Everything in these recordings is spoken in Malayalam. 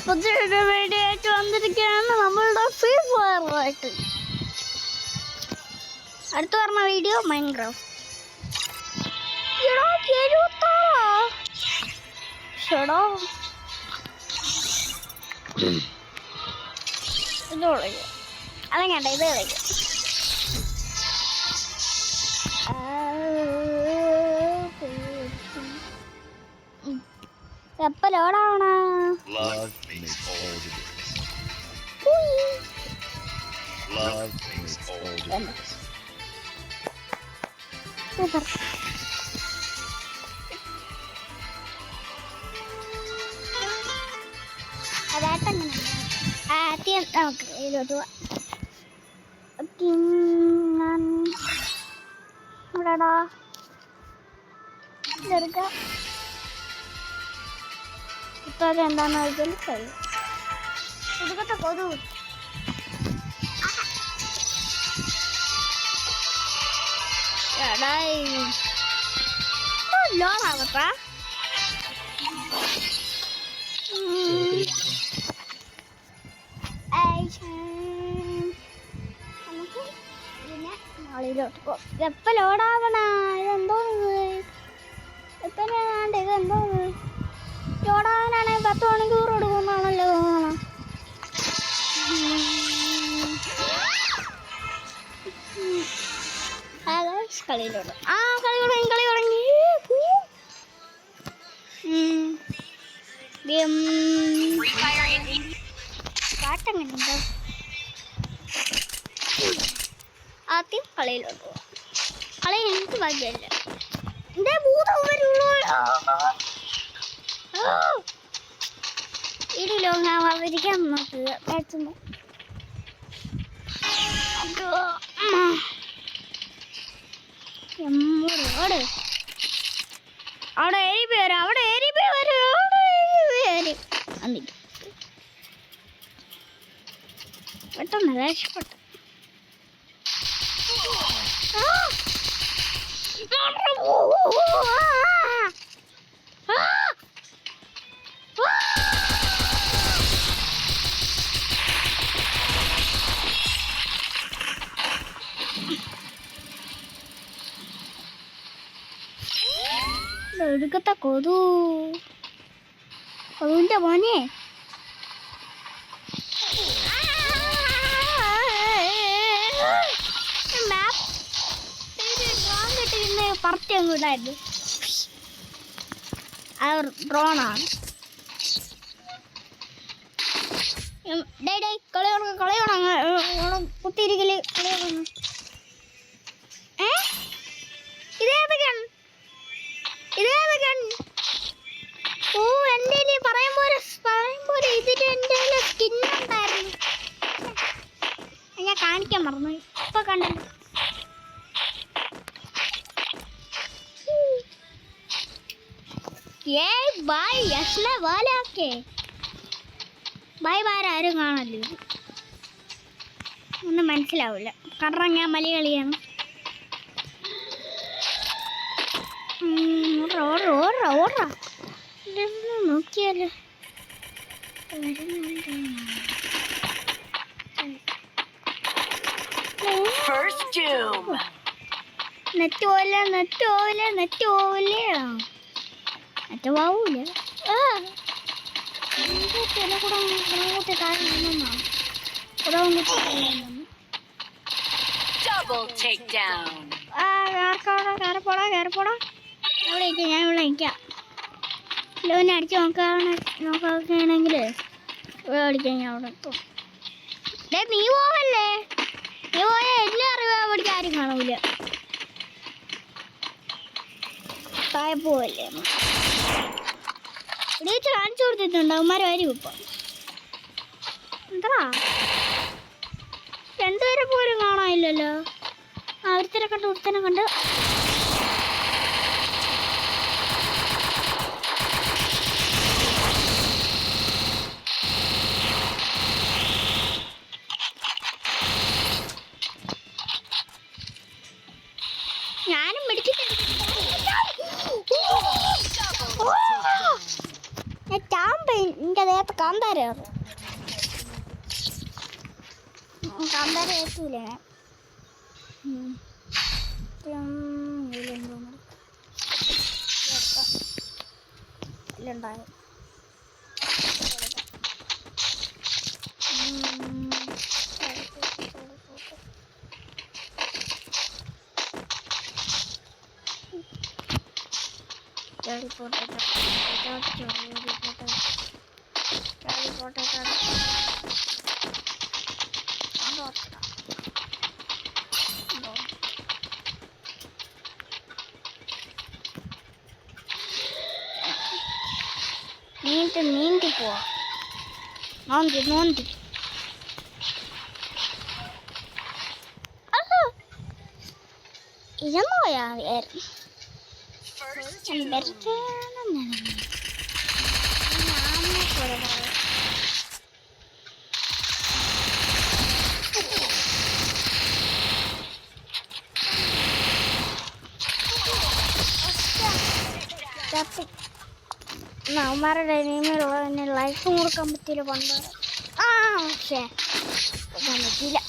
പുതിയൊരു വീഡിയോ ആയിട്ട് വന്നിരിക്കുകയാണ് നമ്മളുടെ ഫ്രീ ഫയർ ആയിട്ട്. അടുത്ത് പറഞ്ഞ വീഡിയോ മൈൻക്രാഫ്റ്റ്. ഇത് കളിക്കാം, അല്ലെങ്കിൽ ഇത് കളിക്കാം. എപ്പ ലോഡാവണ സൂപ്പർ. അതായിട്ടങ്ങനെ ആദ്യം നമുക്ക് ഇതിലോട്ട് പോവാം. ഇവിടെടാ ഇതെടുക്കാം. ഇപ്പം എന്താണെന്ന് വെച്ചാൽ കഴിയും. ഇതൊക്കെ കൊതു ലോണാകട്ടാ. നമുക്ക് പിന്നെ നാളിലോട്ട് പോകും. എപ്പോൾ ലോഡാവണ ഇതെന്തോ എപ്പം വേണ്ട ഇതെന്തോ ലോഡാവാനാണെങ്കിൽ 10 മണിക്കൂർ കൊടുക്കുന്നാണല്ലോ തോന്നണം. കളിയിലോട്ട് കളി തുടങ്ങി. പാട്ടെങ്ങനെയുണ്ടോ? ആദ്യം കളിയിലോട്ട് പോവാം. കളി എനിക്ക് ഭാഗ്യമല്ല. എന്റെ ഭൂതം വരുള്ളൂ. ഇടിലോ ഞാൻ വന്നിരിക്കാൻ നോക്കുക. മാറ്റുന്നു അവിടെ എരിപി വരും. അവിടെ എരിപി വരും. പെട്ടെന്ന് രക്ഷപ്പെട്ടു. എടുക്കത്തെ കൊതുവിന്റെ മോനെ. പറത്തി അങ്ങ് ഇടായിരുന്നു. ഡ്രോണാണ്. കളിയോണം കുത്തിയിരിക്കല് കളിയോണം. ഇതേതൊക്കെ എൻ്റെ പറയുമ്പോ ഇതിന് എൻ്റെ സ്കിന്നുണ്ടായിരുന്നു. ഞാൻ കാണിക്കാൻ മറന്നു. ഇപ്പൊ കണ്ടു. ബൈ ആരും കാണല്ലോ. ഇത് ഒന്നും മനസ്സിലാവില്ല. കാരണം ഞാൻ മലയാളിയാണ്. ഓടാ നോക്കിയാലോ. നെറ്റ് പോവില്ല. ഞാൻ ഇവിടെ നിൽക്കാം. ലോനെ അടിച്ച് നോക്കുകയാണെങ്കിൽ അടിക്കാൻ ഞാൻ അവിടെ എത്തും. നീ പോവല്ലേ? നീ പോയാൽ എല്ലാം അറിയാൻ പഠിക്ക ആരും കാണൂല. താഴെ പോവല്ലേ? ഇവിടെ വെച്ച് കാണിച്ചു കൊടുത്തിട്ടുണ്ട്. അവന്മാർ വരും ഇപ്പം. എന്താ രണ്ടുപേരെ പോലും കാണാനില്ലല്ലോ. ഒരുത്തനെ കണ്ട് ഞാനും മെഡിക്കൽ അപ്പോഴേ എൻ്റെ ദേഹത്ത് കാന്താര കാന്താര ഏറ്റില്ലേ ഉണ്ടായത് നീന്തി പോവാ നോന്തി ഇതൊന്നും പോയാ അവന്മാരുടെ ഇനിമേലുള്ള ലൈഫും കൊടുക്കാൻ പറ്റില്ല പണ്ട് പക്ഷേ കൊടുക്കാൻ പറ്റില്ല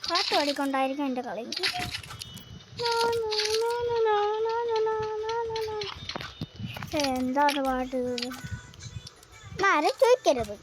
പാട്ട് പാടിക്കൊണ്ടായിരിക്കും എൻ്റെ കളി എന്താണ് പാട്ട് ആരും ചോദിക്കരുത്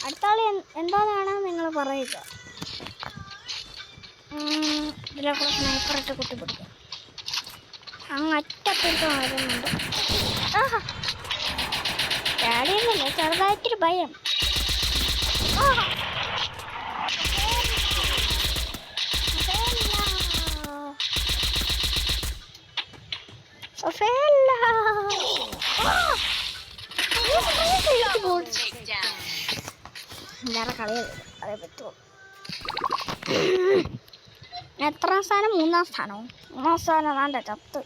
അടുത്ത ആൾ എന്താണെന്നാണ് നിങ്ങൾ പറയുക ഇതിലെ കൂടെ സ്നൈപ്പറിട്ട് കുത്തിപ്പിടിക്കുക അങ്ങ് അറ്റപ്പിടിച്ച് വരുന്നുണ്ട് ചാടിയൊന്നുമില്ല ചെറുതായിട്ടൊരു ഭയം വേറെ കളിയല്ല അതേ പറ്റുമോ എത്രാം സ്ഥാനം മൂന്നാം സ്ഥാനവും മൂന്നാം സ്ഥാനം വേണ്ട ചത്ത്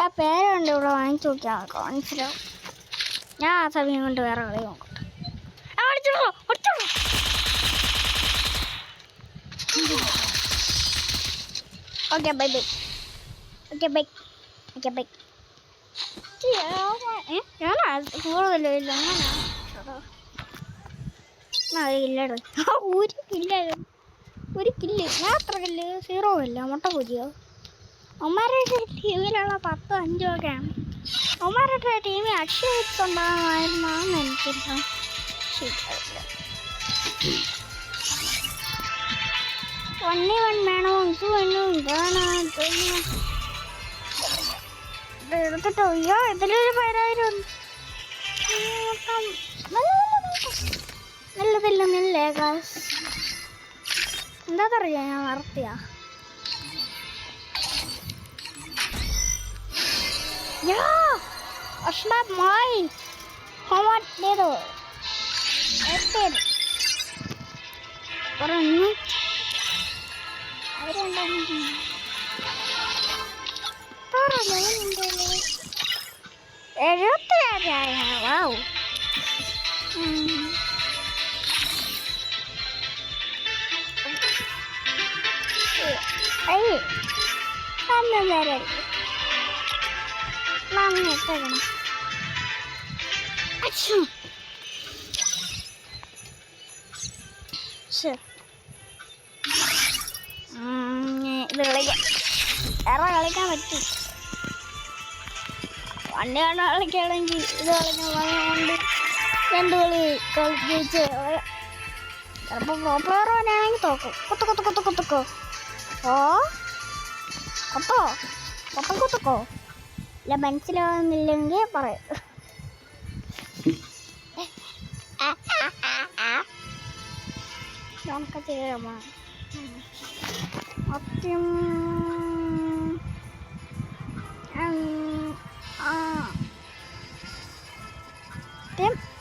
ആ പേരുണ്ട് ഇവിടെ വാങ്ങിച്ചു നോക്കിയാൽ മനസ്സിലാവും ഞാൻ ആ സമയം കൊണ്ട് വേറെ കളി നോക്കട്ടെ okay bye bye okay bye okay bye ഞാൻ കൂടുതലില്ല ഇല്ലടോ ഒരു കില്ല് ഞാൻ അത്ര കില്ല് 0 ഇല്ല മുട്ട പൂജ്യോ അവന്മാരുടെ ടീമിലുള്ള 10-5 ഒക്കെയാണ് അവന്മാരുടെ ടീമിൽ അക്ഷയത്തുണ്ടാകുമായിരുന്നാന്ന് എനിക്കില്ല ശരിയാവില്ല 1v1 വേണോ ഇത് വേണോ ഇതാണ് എടുത്തിട്ടോ അയ്യോ ഇതിലൊരു 10,000 നല്ലതില്ലെന്നില്ലേ കാസ് എന്താ പറയാ ഞാൻ നടത്തിയ ഇത് കളിക്കാൻ പറ്റും പണ്ട് കണ്ട കളിക്കുകയാണെങ്കിൽ ഇത് കളിക്കാൻ 2 കളി കളിച്ച് ചിലപ്പോൾ പ്രോ പ്ലെയർ തന്നെയാണെങ്കിൽ തോക്കും കുത്തുക്കോ കുത്തുക്കോ ഇല്ല മനസ്സിലാവുന്നില്ലെങ്കിൽ പറയും നമുക്ക് ചെയ്യാമോ സത്യം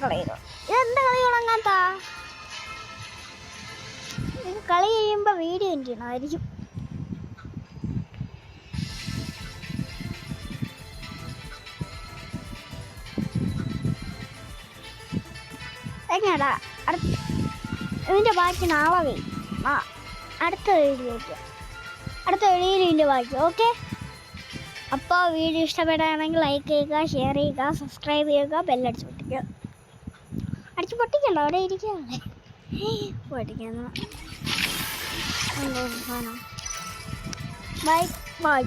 കളിയോ ഇതെന്താ കളി തുടങ്ങാത്ത ഇത് കളി കഴിയുമ്പോൾ വീഡിയോ എന്ത് ചെയ്യണമായിരിക്കും എങ്ങനെയാടാ ഇതിൻ്റെ ബാക്കി നാളെ അടുത്ത വീഡിയോ അടുത്ത വീഡിയോയിൽ ഇതിൻ്റെ ബാക്കി. ഓക്കെ, അപ്പോൾ വീഡിയോ ഇഷ്ടപ്പെടുകയാണെങ്കിൽ ലൈക്ക് ചെയ്യുക, ഷെയർ ചെയ്യുക, സബ്സ്ക്രൈബ് ചെയ്യുക, ബെല്ലടിച്ച് പൊട്ടിക്കുക. അടിച്ച് പൊട്ടിക്കണ്ട, അവിടെ ഇരിക്കുകയല്ലേ പൊട്ടിക്കുന്ന. Bye by.